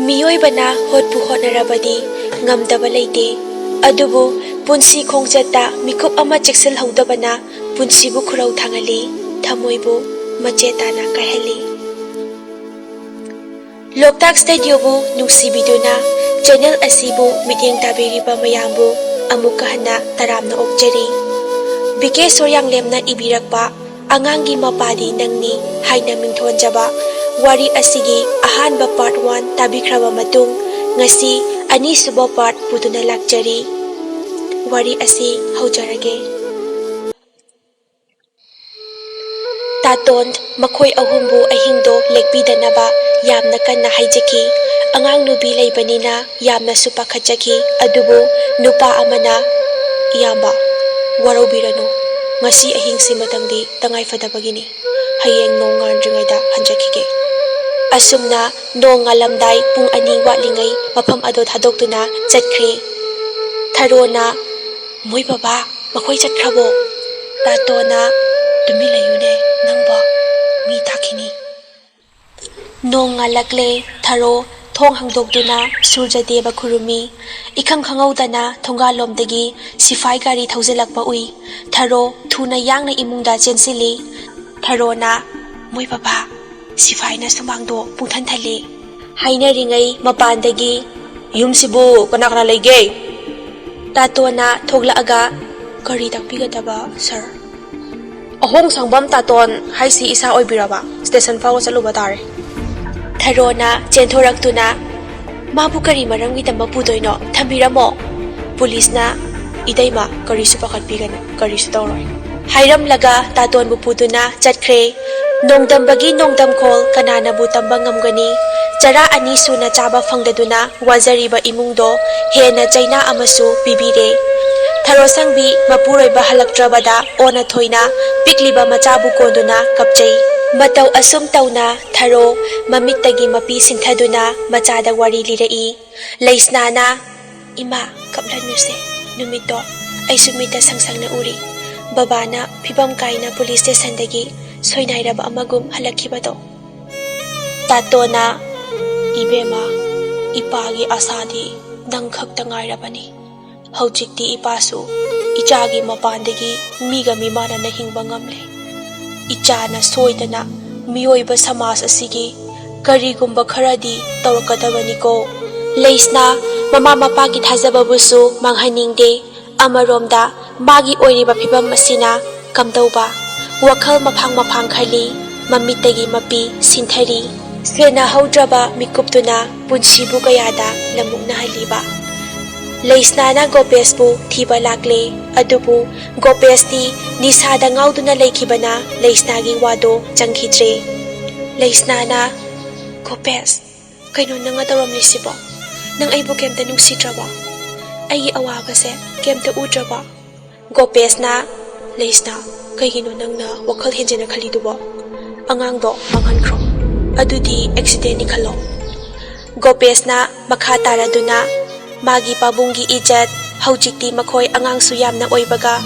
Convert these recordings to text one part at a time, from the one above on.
ꯃꯤꯑꯣꯏꯕꯅ ꯍꯣꯠꯄꯨ ꯍꯣꯠꯅꯔꯕꯗꯤ ꯉꯝꯗꯕ ꯂꯩꯇꯦ, ꯑꯗꯨꯕꯨ ꯄꯨꯟꯁꯤ ꯈꯣꯡꯆꯠꯇ ꯃꯤꯀꯨꯞ ꯑꯃ ꯆꯦꯛꯁꯤꯜꯍꯧꯗꯕꯅ ꯄꯨꯟꯁꯤꯕꯨ ꯈꯨꯔꯧ ꯊꯥꯡꯍꯜꯂꯤ, ꯊꯃꯣꯏꯕꯨ ꯃꯆꯦꯠ ꯇꯥꯅ ꯀꯥꯏꯍꯜꯂꯤ꯫ ꯂꯣꯛꯇꯥꯛ ꯁ꯭ꯇꯨꯗꯤꯑꯣꯕꯨ ꯅꯨꯡꯁꯤꯕꯤꯗꯨꯅ ꯆꯦꯅꯦꯜ ꯑꯁꯤꯕꯨ ꯃꯤꯠꯌꯦꯡ ꯇꯥꯕꯤꯔꯤꯕ ꯃꯌꯥꯝꯕꯨ ꯑꯃꯨꯛꯀ ꯍꯟꯅ ꯇꯔꯥꯝꯅ ꯑꯣꯛꯆꯔꯤ꯫ ꯕꯤ.ꯀꯦ. ꯁꯣꯔꯌꯥꯡꯂꯦꯝꯅ ꯏꯕꯤꯔꯛꯄ "ꯑꯉꯥꯡꯒꯤ ꯃꯄꯥꯗꯤ ꯅꯪꯅꯤ" ꯍꯥꯏꯅ ꯃꯤꯡꯊꯣꯟꯖꯕ ꯋꯥꯔꯤ ꯑꯁꯤꯒꯤ ꯑꯍꯥꯟꯕ ꯄꯥꯔꯠ 1 ꯇꯥꯕꯤꯈ꯭ꯔꯕ ꯃꯇꯨꯡ ꯉꯁꯤ ꯑꯅꯤꯁꯨꯕ ꯄꯥꯔꯠ ꯄꯨꯗꯨꯅ ꯂꯥꯛꯆꯔꯤ꯫ ꯋꯥꯔꯤ ꯑꯁꯤ ꯍꯧꯖꯔꯒꯦ꯫ ꯇꯥꯇꯣꯟ ꯃꯈꯣꯏ ꯑꯍꯨꯝꯕꯨ ꯑꯍꯤꯡꯗꯣ ꯂꯦꯛꯄꯤꯗꯅꯕ ꯌꯥꯝꯅ ꯀꯟꯅ ꯍꯥꯏꯖꯈꯤ꯫ ꯑꯉꯥꯡ ꯅꯨꯕꯤ ꯂꯩꯕꯅꯤꯅ ꯌꯥꯝꯅꯁꯨ ꯄꯥꯈꯠꯆꯈꯤ꯫ ꯑꯗꯨꯕꯨ ꯅꯨꯄꯥ ꯑꯃꯅ "ꯏꯌꯥꯝꯕ, ꯋꯥꯔꯧꯕꯤꯔꯅꯨ, ꯉꯁꯤ ꯑꯍꯤꯡꯁꯤꯃꯇꯪꯗꯤ ꯇꯉꯥꯏꯐꯗꯕꯒꯤꯅꯤ, ꯍꯌꯦꯡ ꯅꯣꯡ ꯉꯥꯟꯗ꯭ꯔꯤꯉꯩꯗ ꯍꯟꯖꯈꯤꯒꯦ"꯫ ꯑꯁꯨꯝꯅ ꯅꯣꯡ ꯉꯥꯜꯂꯝꯗꯥꯏ ꯄꯨꯡ 2 ꯋꯥꯠꯂꯤꯉꯩ ꯃꯐꯝ ꯑꯗꯨ ꯊꯥꯗꯣꯛꯇꯨꯅ ꯆꯠꯈ꯭ꯔꯦ꯫ ꯊꯔꯣꯅ "ꯃꯣꯏ ꯕꯕꯥ, ꯃꯈꯣꯏ ꯆꯠꯈ꯭ꯔꯕꯣ"? ꯇꯥꯇꯣꯅ "ꯇꯨꯃꯤꯟ ꯂꯩꯌꯨꯅꯦ ꯅꯪꯕꯣ, ꯃꯤ ꯇꯥꯈꯤꯅꯤ"꯫ ꯅꯣꯡ ꯉꯥꯜꯂꯛꯂꯦ꯫ ꯊꯔꯣ ꯊꯣꯡ ꯍꯥꯡꯗꯣꯛꯇꯨꯅ ꯁꯨꯔꯖꯗꯦꯕ ꯈꯨꯔꯨꯝꯃꯤ꯫ ꯏꯈꯪ ꯈꯪꯍꯧꯗꯅ ꯊꯣꯡꯒꯥꯜꯂꯣꯝꯗꯒꯤ ꯁꯤꯐꯥꯏ ꯒꯥꯔꯤ ꯊꯧꯖꯤꯜꯂꯛꯄ ꯎꯏ꯫ ꯊꯔꯣ ꯊꯨꯅ ꯌꯥꯡꯅ ꯏꯃꯨꯡꯗ ꯆꯦꯟꯁꯤꯜꯂꯤ꯫ ꯊꯔꯣꯅ "ꯃꯣꯏ ꯕꯕꯥ, ꯁꯤꯐꯥꯏꯅ ꯁꯨꯃꯥꯡꯗꯣ ꯄꯨꯡꯊꯟ ꯊꯜꯂꯦ"꯫ ꯍꯥꯏꯅꯔꯤꯉꯩ ꯃꯄꯥꯟꯗꯒꯤ "ꯌꯨꯝꯁꯤꯕꯨ ꯀꯅꯥ ꯀꯅꯥ ꯂꯩꯒꯦ"? ꯇꯥꯇꯣꯅ ꯊꯣꯛꯂꯛꯑꯒ "ꯀꯔꯤ ꯇꯥꯛꯄꯤꯒꯗꯕ ꯁꯥꯔ"? "ꯑꯍꯣꯡꯁꯥꯡꯕꯝ ꯇꯥꯇꯣꯟ ꯍꯥꯏꯁꯤ ꯏꯁꯥ ꯑꯣꯏꯕꯤꯔꯕ? ꯁ꯭ꯇꯦꯁꯟ ꯐꯥꯎꯕ ꯆꯠꯂꯨꯕ ꯇꯥꯔꯦ"꯫ ꯊꯔꯣꯅ ꯆꯦꯟꯊꯣꯔꯛꯇꯨꯅ "ꯃꯥꯕꯨ ꯀꯔꯤ ꯃꯔꯝꯒꯤꯗꯃꯛ ꯄꯨꯗꯣꯏꯅꯣ? ꯊꯝꯕꯤꯔꯝꯃꯣ"꯫ ꯄꯨꯂꯤꯁꯅ "ꯏꯇꯩꯃ, ꯀꯔꯤꯁꯨ ꯄꯥꯈꯠꯄꯤꯒꯅꯨ, ꯀꯔꯤꯁꯨ ꯇꯧꯔꯣꯏ" ꯍꯥꯏꯔꯝꯂꯒ ꯇꯥꯇꯣꯟꯕꯨ ꯄꯨꯗꯨꯅ ꯆꯠꯈ꯭ꯔꯦ꯫ ꯅꯣꯡꯗꯝꯕꯒꯤ ꯅꯣꯡꯗꯝꯈꯣꯜ ꯀꯅꯥꯅꯕꯨ ꯇꯝꯕ ꯉꯝꯒꯅꯤ? ꯆꯔꯥ 2 ꯁꯨꯅ ꯆꯥꯕ ꯐꯪꯗꯗꯨꯅ ꯋꯥꯖꯔꯤꯕ ꯏꯃꯨꯡꯗꯣ ꯍꯦꯟꯅ ꯆꯩꯅꯥ ꯑꯃꯁꯨ ꯄꯤꯕꯤꯔꯦ꯫ ꯊꯔꯣꯁꯪꯕꯤ ꯃꯄꯨꯔꯣꯏꯕ ꯍꯜꯂꯛꯇ꯭ꯔꯕꯗ ꯑꯣꯟꯅ ꯊꯣꯏꯅ ꯄꯤꯛꯂꯤꯕ ꯃꯆꯥꯕꯨ ꯀꯣꯟꯗꯨꯅ ꯀꯞꯆꯩ꯫ ꯃꯇꯧ ꯑꯁꯨꯝ ꯇꯧꯅ ꯊꯔꯣ ꯃꯃꯤꯠꯇꯒꯤ ꯃꯄꯤ ꯁꯤꯡꯊꯗꯨꯅ ꯃꯆꯥꯗ ꯋꯥꯔꯤ ꯂꯤꯔꯛꯏ꯫ ꯂꯩꯁꯅꯥꯅ "ꯏꯃꯥ, ꯀꯞꯂꯅꯨꯁꯦ, ꯅꯨꯃꯤꯠꯇꯣ ꯑꯩꯁꯨ ꯃꯤꯠꯇ ꯁꯪꯁꯪꯅ ꯎꯔꯤ, ꯕꯕꯥꯅ ꯐꯤꯕꯝ ꯀꯥꯏꯅ ꯄꯨꯂꯤꯁ ꯁ꯭ꯇꯦꯁꯟꯗꯒꯤ ꯁꯣꯏꯅꯥꯏꯔꯕ ꯑꯃꯒꯨꯝ ꯍꯜꯂꯛꯈꯤꯕꯗꯣ"꯫ ꯇꯥꯇꯣꯅ "ꯏꯕꯦꯝꯃ, ꯏꯄꯥꯒꯤ ꯑꯁꯥꯗꯤ ꯅꯪ ꯈꯛꯇ ꯉꯥꯏꯔꯕꯅꯤ꯫ ꯍꯧꯖꯤꯛꯇꯤ ꯏꯄꯥꯁꯨ ꯏꯆꯥꯒꯤ ꯃꯄꯥꯟꯗꯒꯤ ꯃꯤꯒ ꯃꯤꯃꯥꯟꯅꯅ ꯍꯤꯡꯕ ꯉꯝꯂꯦ꯫ ꯏꯆꯥꯅ ꯁꯣꯏꯗꯅ ꯃꯤꯑꯣꯏꯕ ꯁꯃꯥꯖ ꯑꯁꯤꯒꯤ ꯀꯔꯤꯒꯨꯝꯕ ꯈꯔꯗꯤ ꯇꯧꯔꯛꯀꯗꯕꯅꯤꯀꯣ"꯫ ꯂꯩꯁꯅꯥ ꯃꯃꯥ ꯃꯄꯥꯒꯤ ꯊꯥꯖꯕꯕꯨꯁꯨ ꯃꯥꯡꯍꯟꯅꯤꯡꯗꯦ꯫ ꯑꯃꯔꯣꯝꯗ ꯃꯥꯒꯤ ꯑꯣꯏꯔꯤꯕ ꯐꯤꯚꯝ ꯑꯁꯤꯅ ꯀꯝꯗꯧꯕ? ꯋꯥꯈꯜ ꯃꯐꯥꯡ ꯈꯜꯂꯤ꯫ ꯃꯃꯤꯠꯇꯒꯤ ꯃꯄꯤ ꯁꯤꯟꯊꯔꯤ꯫ ꯁꯦꯟꯅꯍꯧꯗ꯭ꯔꯕ ꯃꯤꯀꯨꯞꯇꯨꯅ ꯄꯨꯟꯁꯤꯕꯨ ꯀꯌꯥꯗ ꯂꯝꯃꯨꯛꯅꯍꯜꯂꯤꯕ? ꯂꯩꯁꯅꯥꯅ ꯒꯣꯄꯦꯁꯄꯨ ꯊꯤꯕ ꯂꯥꯛꯂꯦ꯫ ꯑꯗꯨꯕꯨ ꯒꯣꯄꯦꯁꯇꯤ ꯅꯤꯁꯥꯗ ꯉꯥꯎꯗꯨꯅ ꯂꯩꯈꯤꯕꯅ ꯂꯩꯁꯅꯥꯒꯤ ꯋꯥꯗꯣ ꯆꯪꯈꯤꯗ꯭ꯔꯦ꯫ ꯂꯩꯁꯅꯥꯅ "ꯒꯣꯄꯦꯁ, ꯀꯩꯅꯣ ꯅꯪꯅ ꯇꯧꯔꯝꯂꯤꯁꯤꯕꯣ? ꯅꯪ ꯑꯩꯕꯨ ꯀꯩꯝꯇ ꯅꯨꯡꯁꯤꯗ꯭ꯔꯕꯣ? ꯑꯩꯒꯤ ꯑꯋꯥꯕꯁꯦ ꯀꯩꯝꯇ ꯎꯗ꯭ꯔꯕꯣ"? ꯒꯣꯄꯦꯁꯅ "ꯂꯩꯁꯅꯥ, ꯀꯩꯒꯤꯅꯣ ꯅꯪꯅ ꯋꯥꯈꯜ ꯍꯦꯟꯖꯤꯟꯅ ꯈꯜꯂꯤꯗꯨꯕꯣ? ꯑꯉꯥꯡꯗꯣ ꯃꯥꯡꯍꯟꯈ꯭ꯔꯣ, ꯑꯗꯨꯗꯤ ꯑꯦꯛꯁꯤꯗꯦꯟꯅꯤ ꯈꯜꯂꯣ". ꯒꯣꯄꯦꯁꯅ ꯃꯈꯥ ꯇꯥꯔꯗꯨꯅ ꯃꯥꯒꯤ ꯄꯥꯕꯨꯡꯒꯤ ꯏꯖꯠ, ꯍꯧꯖꯤꯛꯇꯤ ꯃꯈꯣꯏ ꯑꯉꯥꯡꯁꯨ ꯌꯥꯝꯅ ꯑꯣꯏꯕꯒ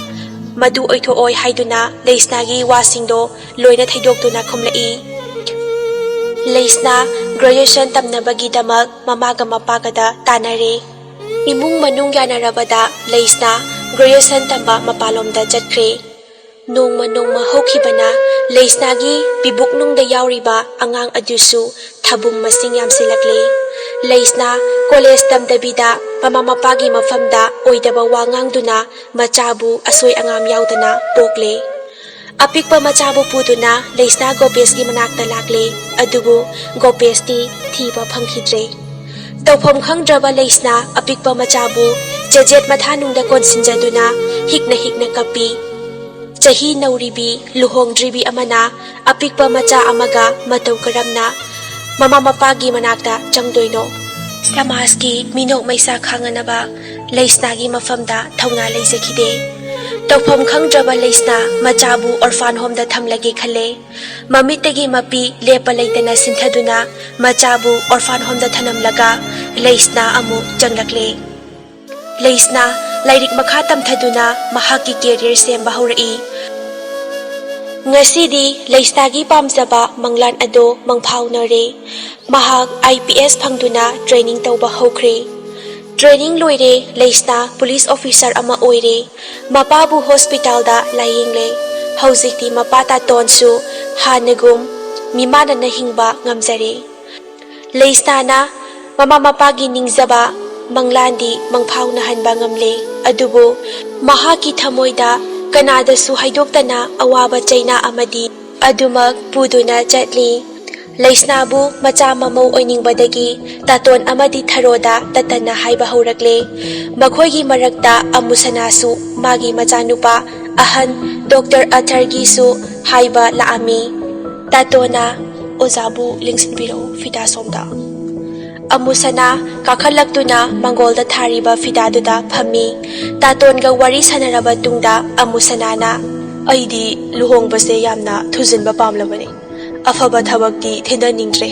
ꯃꯗꯨ ꯑꯣꯏꯊꯣꯛꯑꯣꯏ ꯍꯥꯏꯗꯨꯅ ꯂꯩꯁꯅꯥꯒꯤ ꯋꯥꯁꯤꯡꯗꯣ ꯂꯣꯏꯅ ꯊꯩꯗꯣꯛꯇꯨꯅ ꯈꯨꯝꯂꯛꯏ꯫ ꯂꯩꯁꯅꯥ ꯒ꯭ꯔꯦꯖꯨꯑꯦꯁꯟ ꯇꯝꯅꯕꯒꯤꯗꯃꯛ ꯃꯃꯥꯒ ꯃꯄꯥꯒꯗ ꯇꯥꯟꯅꯔꯦ꯫ ꯏꯃꯨꯡ ꯃꯅꯨꯡ ꯌꯥꯅꯔꯕꯗ ꯂꯩꯁꯅꯥ ꯒ꯭ꯔꯦꯖꯨꯑꯦꯁꯟ ꯇꯝꯕ ꯃꯄꯥꯟꯂꯣꯝꯗ ꯆꯠꯈ꯭ꯔꯦ꯫ ꯅꯣꯡꯃ ꯍꯧꯈꯤꯕꯅ ꯂꯩꯁꯅꯥꯒꯤ ꯄꯤꯕꯨꯛꯅꯨꯡꯗ ꯌꯥꯎꯔꯤꯕ ꯑꯉꯥꯡ ꯑꯗꯨꯁꯨ ꯊꯥꯕꯨꯡ ꯃꯁꯤꯡ ꯌꯥꯝꯁꯤꯜꯂꯛꯂꯦ꯫ ꯂꯩꯁꯅꯥ ꯀꯣꯂꯦꯖ ꯇꯝꯗꯕꯤꯗ ꯃꯃꯥ ꯃꯄꯥꯒꯤ ꯃꯐꯝꯗ ꯑꯣꯏꯗꯕ ꯋꯥ ꯉꯥꯡꯗꯨꯅ ꯃꯆꯥꯕꯨ ꯑꯁꯣꯏ ꯑꯉꯥꯝ ꯌꯥꯎꯗꯅ ꯄꯣꯛꯂꯦ꯫ ꯑꯄꯤꯛꯄ ꯃꯆꯥꯕꯨ ꯄꯨꯗꯨꯅ ꯂꯩꯁꯅꯥ ꯒꯣꯄꯦꯁꯀꯤ ꯃꯅꯥꯛꯇ ꯂꯥꯛꯂꯦ꯫ ꯑꯗꯨꯕꯨ ꯒꯣꯄꯦꯁꯇꯤ ꯊꯤꯕ ꯐꯪꯈꯤꯗ꯭ꯔꯦ꯫ ꯇꯧꯐꯝ ꯈꯪꯗ꯭ꯔꯕ ꯂꯩꯁꯅꯥ ꯑꯄꯤꯛꯄ ꯃꯆꯥꯕꯨ ꯆꯦꯖꯦꯠ ꯃꯊꯥꯅꯨꯡꯗ ꯀꯣꯟꯁꯤꯟꯖꯗꯨꯅ ꯍꯤꯛꯅ ꯀꯞꯄꯤ꯫ ꯆꯍꯤ ꯅꯧꯔꯤꯕꯤ ꯂꯨꯍꯣꯡꯗ꯭ꯔꯤꯕꯤ ꯑꯃꯅ ꯑꯄꯤꯛꯄ ꯃꯆꯥ ꯑꯃꯒ ꯃꯇꯧ ꯀꯔꯝꯅ ꯃꯃꯥ ꯃꯄꯥꯒꯤ ꯃꯅꯥꯛꯇ ꯆꯪꯗꯣꯏꯅꯣ? ꯁꯃꯥꯖꯀꯤ ꯃꯤꯅꯣꯛ ꯃꯩꯁꯥ ꯈꯥꯡꯅꯅꯕ ꯂꯩꯁꯅꯥꯒꯤ ꯃꯐꯝꯗ ꯊꯧꯅꯥ ꯂꯩꯖꯈꯤꯗꯦ꯫ ꯇꯧꯐꯝ ꯈꯪꯗ꯭ꯔꯕ ꯂꯩꯁꯅꯥ ꯃꯆꯥꯕꯨ ꯑꯣꯔꯐꯥꯟ ꯍꯣꯝꯗ ꯊꯝꯂꯒꯦ ꯈꯜꯂꯦ꯫ ꯃꯃꯤꯠꯇꯒꯤ ꯃꯄꯤ ꯂꯦꯞꯄ ꯂꯩꯇꯅ ꯁꯤꯟꯊꯗꯨꯅ ꯃꯆꯥꯕꯨ ꯑꯣꯔꯐꯥꯟ ꯍꯣꯝꯗ ꯊꯅꯝꯂꯒ ꯂꯩꯁꯅꯥ ꯑꯃꯨꯛ ꯆꯪꯂꯛꯂꯦ꯫ ꯂꯩꯁꯅꯥ ꯂꯥꯏꯔꯤꯛ ꯃꯈꯥ ꯇꯝꯊꯗꯨꯅ ꯃꯍꯥꯛꯀꯤ ꯀꯦꯔꯤꯌꯔ ꯁꯦꯝꯕ ꯍꯧꯔꯛꯏ꯫ Ngasidi Leisnagi pamjaba manglan ado mangphaunare. Mahak IPS phangduna training tauba hokre. Training loire Leisna police officer ama oire. Mapabu hospital da layingle. Haujikti mapata tonsu hanagum mimana na hingba ngamjare. Leisna mama mapagi ningzaba manglandi mangphaunahanba ngamle. Adubu mahaki thamoida Kanadasu haidoktana awaba chaina amadi adumak puduna chatli. Leisnabu macha mamau oiningbadagi taton amadi tharoda tatana haiba haurakle. Makhoigi marakta amusanasu magi machanupa ahan Dr. Athargisu haiba laami. Tatona ozabu lingsinbiro fida somda. Amusana kakhalakduna mangolda thariba fidaduda phami. Tatonga wari sanaraba tungda amusanana ꯑꯩꯗꯤ ꯂꯨꯍꯣꯡꯕꯁꯦ ꯌꯥꯝꯅ ꯊꯨꯖꯤꯟꯕ ꯄꯥꯝꯂꯕꯅꯤ ꯑꯐꯕ ꯊꯕꯛꯇꯤ ꯊꯤꯟꯗꯅꯤꯡꯗ꯭ꯔꯦ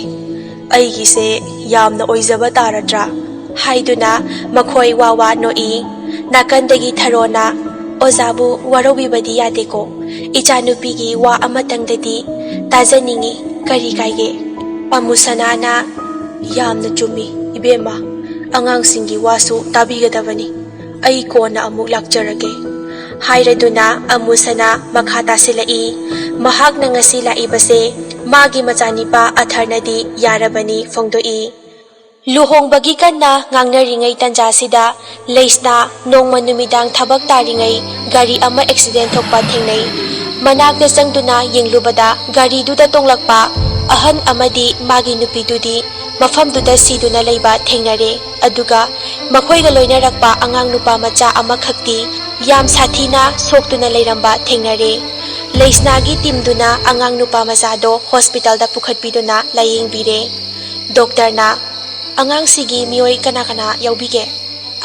ꯑꯩꯒꯤꯁꯦ ꯌꯥꯝꯅ ꯑꯣꯏꯖꯕ ꯇꯥꯔꯗ꯭ꯔꯥ haiduna makhoi wawa noi nakandagi tharona ozabu warobibadi yadeko ichanupigi wa amatangdadi tajaningi kari kaige amusanana ꯌꯥꯝꯅ ꯆꯨꯝꯃꯤ ꯏꯕꯦꯝꯃ ꯑꯉꯥꯡꯁꯤꯡꯒꯤ ꯋꯥꯁꯨ ꯇꯥꯕꯤꯒꯗꯕꯅꯤ ꯑꯩ ꯀꯣꯟꯅ ꯑꯃꯨꯛ ꯂꯥꯛꯆꯔꯒꯦ hairaduna amusana makha tasilai mahakna ngasi laibase magi machanipa atharnadi yarabani phongdoi luhongbagi kanna ngangnaringai tanjasida Leisna nongma numidang thabak taringai gari ama accident thokpa thengnai manakna changduna yenglubada gari duda tonglakpa ahan amadi magi nupidudi mafamduda siduna leiba thengnare aduga makhoiga loinarakpa angang nupa macha ama khakti yam sathina soktuna leiramba thengnare Leisnagi timduna angang nupa machado hospital da pukhatpiduna layingbire doctor na angang sigi mioi kana kana yaubige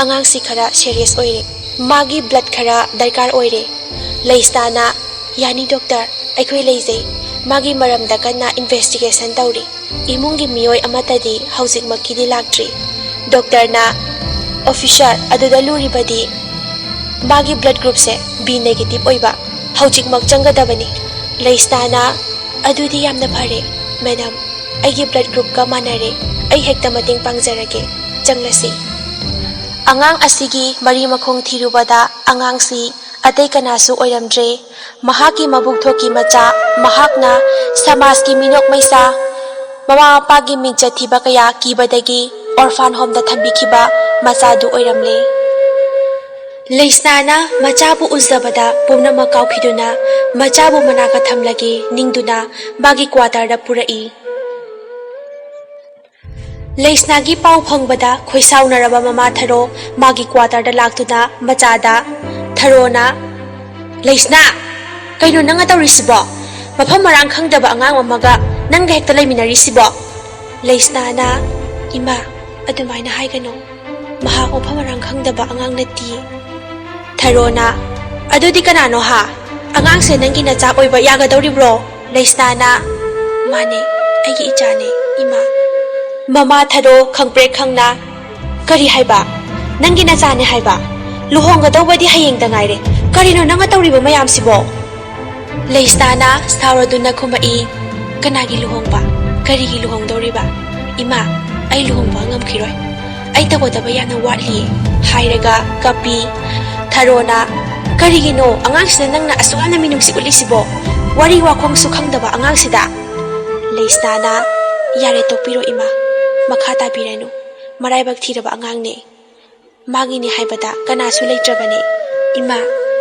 angang si khara serious oire magi blood khara darkar oire Leisna na yani doctor aikhoi leijei magi maramda kana investigation tauri imungi mioi amatadi haujik makidi laktri doctor na officer aduda luribadi magi blood group se B negative oiba haujik mak changadabani Leisna na adudi yamna phare madam aigi blood group ka manare ai hekta mating pangjarage changlasi angang asigi mari makhong thirubada angang si atai kanasu oiramdre mahaki mabuk thoki macha mahakna samas ki minok maisa mama pagi mingcha thiba kaya kibadagi orphan home da thambikhiba machadu oiramle Leisna machabu uzabada pumnama kaukhiduna machabu manaka thamlagi ningduna magi quarter da purai Leisnagi pau phangbada khoisaunaraba mama tharo magi quarter da laktuna machada tharona Leisna kaino nanga tawrisibo mafam marang khangdaba angang mamaga nanga hekta laiminarisibo Leisna na ima adumaina haigano mahak mafam marang khangdaba angang nati Tharona adudi kanano ha angang se nangi na cha oiba yagadawribro Leisna na mane aigi ichane ima Mama tharo khangpre khangna kari haiba nangi na chane haiba luhonga dawbadi hayeng da ngaire karino nanga tawriba mayam sibo Leisna na sauraduna khumai kanagi luhongba karigi luhong dawriba ima ai luhongba ngamkhiroi ai tagodaba yana watli hairaga kapi Tharona karigino angangsina nangna asugana minungsi ulisibo wari wakhong su khangdaba angangsida Leisna na yare tokpiro ima makha tabiranu maraibak thiraba angangne magini haibada kanasu leitrabane ima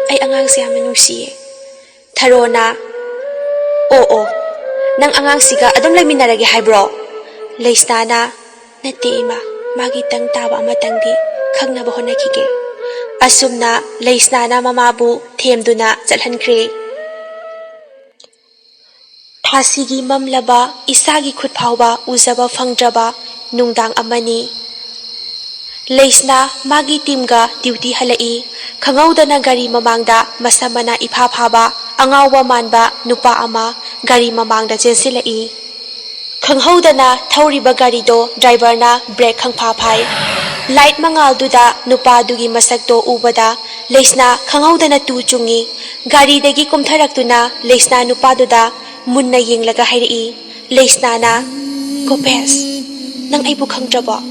ai angangse yamna nungsiye Tharona o nang angangsiga adum laiminarage haibro Leisna na nate ima magi tang taba amatangdi khangnaba honakhige asumna Leisna na mamabu themduna chalhankre thasigi mamlaba isagi khutphauba uzaba phangdraba nungdang amani Leisna magi timga duty halai khangaudana gari mamangda masamana ipha phaba angawba manba nupa ama gari mamangda chensilai khanghaudana thauriba gari do driver na brake khangpha phai Light mangalduda nupadugi masakto ubada Leisna khanghaudana tu chungi garidagi kumtharaktuna Leisna nupaduda munna yenglaga hairi Leisna na Gopes nang aibu khangdraba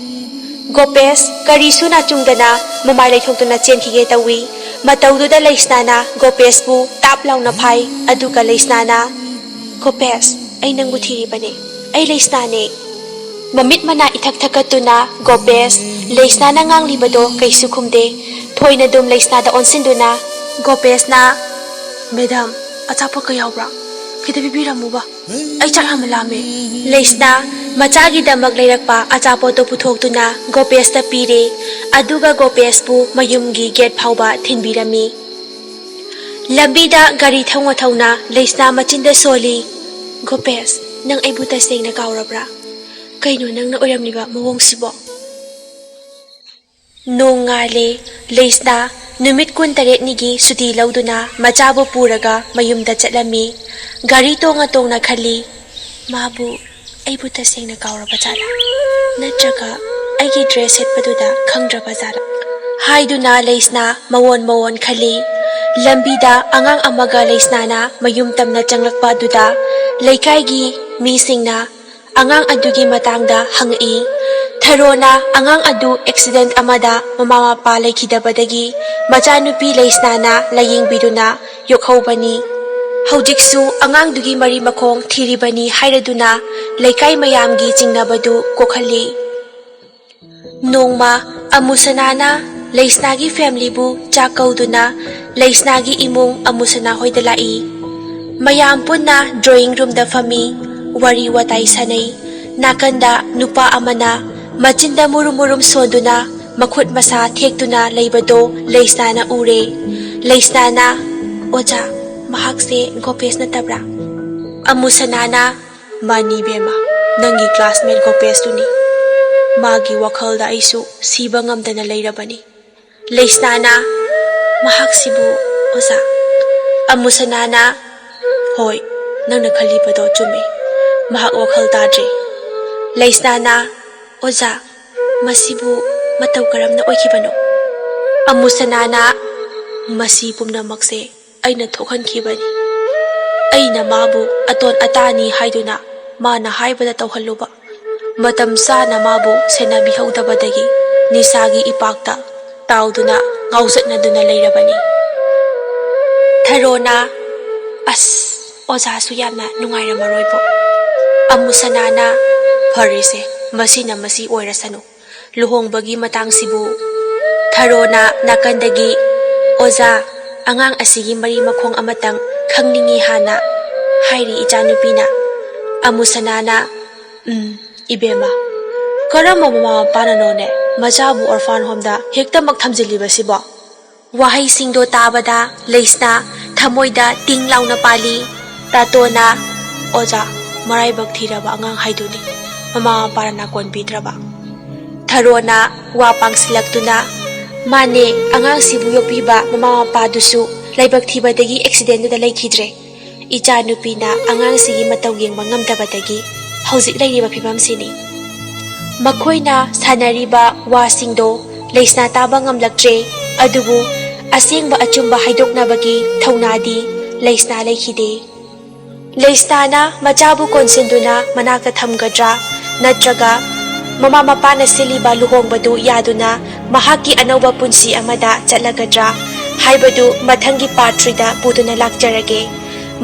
Gopes karisu na chungdana mamai laithongtuna chenkhige tawi mataududa Leisna na Gopes bu tap launa phai aduga Leisna na Gopes ai nangbu thiri bane ai Leisna ne mamit mana ithak thakatuna Gopes Leisna na nganglibado kaisu khumde thoina dum Leisna da onsinduna Gopes na Madam, achapo ka yawbra? Kita bibiramu ba? Ay chahamalame. Leisna machagi damak leirakpa achapo to puthoktuna Gopes ta pire aduga Gopes bu mayumgi gate phauba thinbirami lambida gari thongwa thawna Leisna machinda soli Gopes, nang aibu taseng na kaurabra? Kaino nang na oramniba mawong sibo? Nongale Leisna numit kun taret nigi suti lauduna machabu puraga mayumda chatlami gari tonga tongna khali Mabu, aibu taseng na kauraba jala. Natraga, aigi dress hetpaduda khangdraba jala. haiduna Leisna mawon khali lambida angang amaga Leisna na mayum tamna changlakpa duda leikaigi misingna angang adugi matangda hangi Tharona angang adu accident amada mama mapa lekhidabadagi machanupi Leisna na layingbiduna yokhaubani Haujiksu angang dugi mari makhong thiribani hairaduna leikai mayamgi chingnabadu kokhali Nongma amusanana Leisna gi family bu chakauduna Leisna gi imung amusana hoidalai mayam punna drawing room da fami wari watai sanai nakanda nupa amana machinda murum sonduna makhut masa thektuna leibado Leisna na ure Leisna na Oja, mahakse Gopes na tabra. amusanana Mani bema, nangi classmate Gopes tuni. Magi wakhalda aisu siba ngamdana leirabani. Leisna na Mahaksibu, oza. amusanana Hoy, nang nakalipado chume. Mahak wakhal tadre. Leisna na Oza, masibu mataw karam na oikibano. amusanana Masi pumnamakse ay nathokhankibani. Ay na mabu aton atani haiduna mana haibada tawhalluba. Matam sana mabu senabihawdabadagi nisagi ipakta tauduna ngausatnaduna leirabani. Tharona As, oza su yamna nungairamaroy po. amusanana Farise, masina masi oirasano. Luhongbagi matangsibu. Tharona nakandagi Oza, angang asigi mari makhong amatang khangningi hana hairi ichanupina. amusanana Ibema. Karamba mama pananone machabu orphan home da hektamak thamjiliba sibo. wahai singdo tabada Leisna thamoida tinglauna pali Tatona Oza, maraibak thiraba angang haiduni. Mama parana konbidraba. Tharona wapang silaktuna mane angang sibu yopiba mama padusu laibak thibadagi accident da laikhidre icha nupina angang sigi mataw yengba ngamdabadagi hauzik lairiba phibam sini makhoina sanariba wasingdo Leisna taba ngamlaktre adubu asengba achumba haidoknabagi thaunadi Leisna laikhide Leisna na machabu konsenduna manakta thamgadra natraga mama mapana siliba luhongbadu yaduna mahaki anauba punsi amada chatlagadra haibadu mathangi part 3 da puduna lakjarage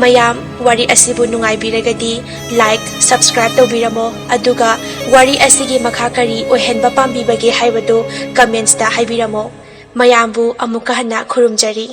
mayam wari asibu nungaibiragadi like subscribe tawbiramo aduga wari asigi makhakari ohenba pambibage haibadu comments da haibiramo mayambu amuka hana khurumjari